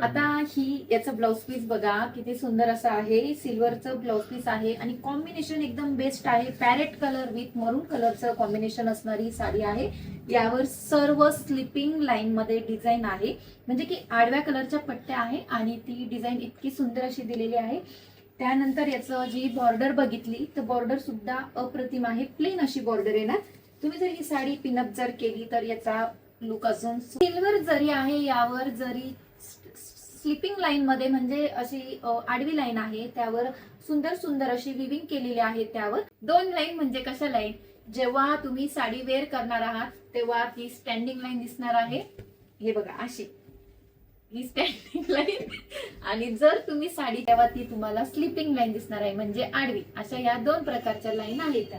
आता याचं blouse piece बघा किती सुंदर असं आहे, सिल्वरचं ब्लाउज पीस आहे आणि कॉम्बिनेशन एकदम बेस्ट आहे. पॅरेट कलर विथ मरून कलरचं कॉम्बिनेशन असणारी साडी आहे. यावर सर्व स्लिपिंग लाईन मध्ये डिझाईन आहे, म्हणजे की आडव्या कलरच्या पट्ट्या आहे आणि ती डिझाईन इतकी सुंदर अशी दिलेली आहे. त्यानंतर याचं जी बॉर्डर बघितली तर बॉर्डर सुद्धा अप्रतिम आहे, प्लेन अशी बॉर्डर आहे ना. तुम्ही जर ही साडी पिनअप जर केली तर याचा लुक अजून सिल्वर जरी आहे, यावर जरी स्लिपिंग लाईन मध्ये म्हणजे अशी आडवी लाईन आहे, त्यावर सुंदर सुंदर अशी विविंग केलेली आहे. त्यावर 2 लाईन म्हणजे कशा लाईन, जेव्हा तुम्ही साडी वेअर करणार आहात तेव्हा ती स्टँडिंग लाईन दिसणार आहे. हे बघा अशी ही स्टँडिंग लाईन, आणि जर तुम्ही साडी तेव्हा ती तुम्हाला स्लिपिंग लाईन दिसणार आहे म्हणजे आडवी. अशा या 2 प्रकारच्या लाईन आहेत.